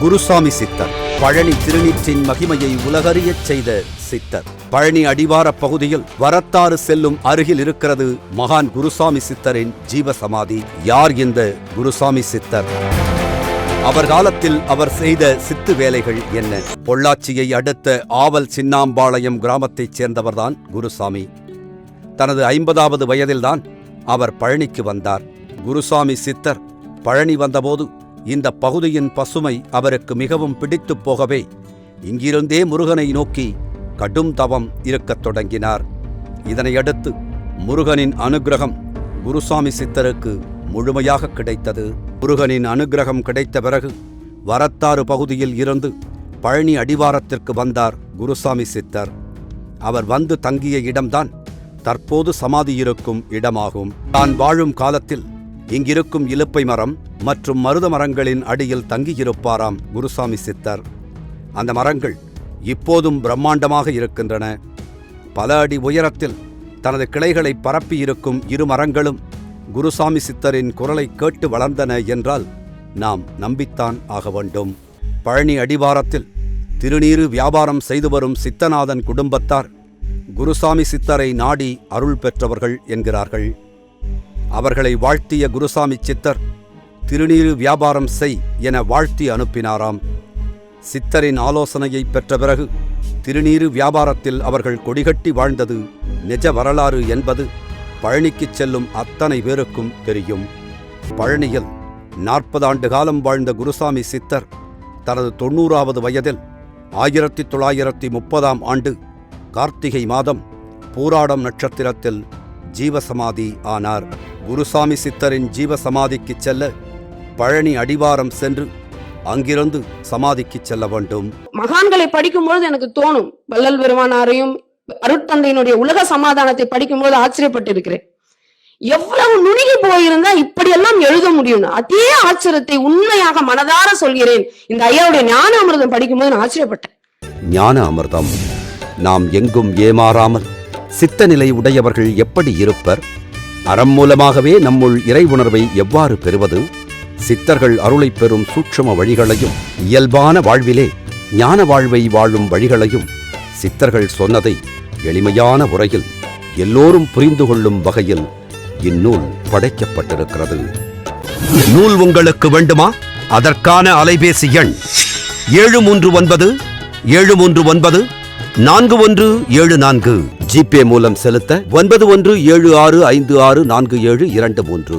குருசாமி சித்தர் பழனி திருநீற்றின் மகிமையை உலகறியச் செய்த சித்தர். பழனி அடிவார பகுதியில் வரத்தாறு செல்லும் அருகில் இருக்கிறது மகான் குருசாமி சித்தரின் ஜீவசமாதி. யார் இந்த குருசாமி சித்தர்? அவர் காலத்தில் அவர் செய்த சித்து வேலைகள் என்ன? பொள்ளாச்சியை அடுத்த ஆவல் சின்னாம்பாளையம் கிராமத்தைச் சேர்ந்தவர்தான் குருசாமி. தனது 50வது வயதில்தான் அவர் பழனிக்கு வந்தார். குருசாமி சித்தர் பழனி வந்தபோது இந்த பகுதியின் பசுமை அவருக்கு மிகவும் பிடித்துப் போகவே இங்கிருந்தே முருகனை நோக்கி கடும் தவம் இருக்கத் தொடங்கினார். இதனையடுத்து முருகனின் அனுக்கிரகம் குருசாமி சித்தருக்கு முழுமையாக கிடைத்தது. முருகனின் அனுக்கிரகம் கிடைத்த பிறகு வரத்தாறு பகுதியில் இருந்து பழனி அடிவாரத்திற்கு வந்தார் குருசாமி சித்தர். அவர் வந்து தங்கிய இடம்தான் தற்போது சமாதி இருக்கும் இடமாகும். தான் வாழும் காலத்தில் இங்கிருக்கும் இலுப்பை மரம் மற்றும் மருத மரங்களின் அடியில் தங்கியிருப்பாராம் குருசாமி சித்தர். அந்த மரங்கள் இப்போதும் பிரம்மாண்டமாக இருக்கின்றன. பல அடி உயரத்தில் தனது கிளைகளை பரப்பியிருக்கும் இரு மரங்களும் குருசாமி சித்தரின் குரலை கேட்டு வளர்ந்தன என்றால் நாம் நம்பித்தான் ஆக வேண்டும். பழனி அடிவாரத்தில் திருநீறு வியாபாரம் செய்து வரும் சித்தநாதன் குடும்பத்தார் குருசாமி சித்தரை நாடி அருள் பெற்றவர்கள் என்கிறார்கள். அவர்களை வாழ்த்திய குருசாமி சித்தர் திருநீறு வியாபாரம் செய் என வாழ்த்தி அனுப்பினாராம். சித்தரின் ஆலோசனையை பெற்ற பிறகு திருநீறு வியாபாரத்தில் அவர்கள் கொடிகட்டி வாழ்ந்தது நிஜ வரலாறு என்பது பழனிக்குச் செல்லும் அத்தனை பேருக்கும் தெரியும். பழனியில் 40 ஆண்டு காலம் வாழ்ந்த குருசாமி சித்தர் தனது 90வது வயதில் 1930ஆம் ஆண்டு கார்த்திகை மாதம் பூராடம் நட்சத்திரத்தில் ஜீவசமாதி ஆனார். குருசாமி சித்தரின் ஜீவசமாதிக்கு செல்ல பழனி அடிவாரம் சென்று அங்கிருந்து சமாதிக்கு செல்ல வேண்டும். மகான்களை படிக்கும்போது எனக்கு தோணும், வள்ளல் பெருமானாரையும் அருட்தந்தையினுடைய உலக சமாதானத்தை படிக்கும்போது ஆச்சரியப்பட்டு இருக்கிறேன். எவ்வளவு நுணுகி போயிருந்தா இப்படியெல்லாம் எழுத முடியும். அதே ஆச்சரியத்தை உண்மையாக மனதார சொல்கிறேன். இந்த ஐயாவுடைய ஞான அமிர்தம் படிக்கும்போது நான் ஆச்சரியப்பட்டேன். ஞான அமிர்தம். நாம் எங்கும் ஏமாறாமல் சித்த நிலை உடையவர்கள் எப்படி இருப்பர்? அறம் மூலமாகவே நம்முள் இறை உணர்வை எவ்வாறு பெறுவது? சித்தர்கள் அருளை பெறும் சூட்சும வழிகளையும் இயல்பான வாழ்விலே ஞான வாழ்வை வாழும் வழிகளையும் சித்தர்கள் சொன்னதை எளிமையான உரையில் எல்லோரும் புரிந்து கொள்ளும் வகையில் இந்நூல் படைக்கப்பட்டிருக்கிறது. நூல் உங்களுக்கு வேண்டுமா? அதற்கான அலைபேசி எண் 7397394 ஜிபே மூலம் செலுத்த 9176564723.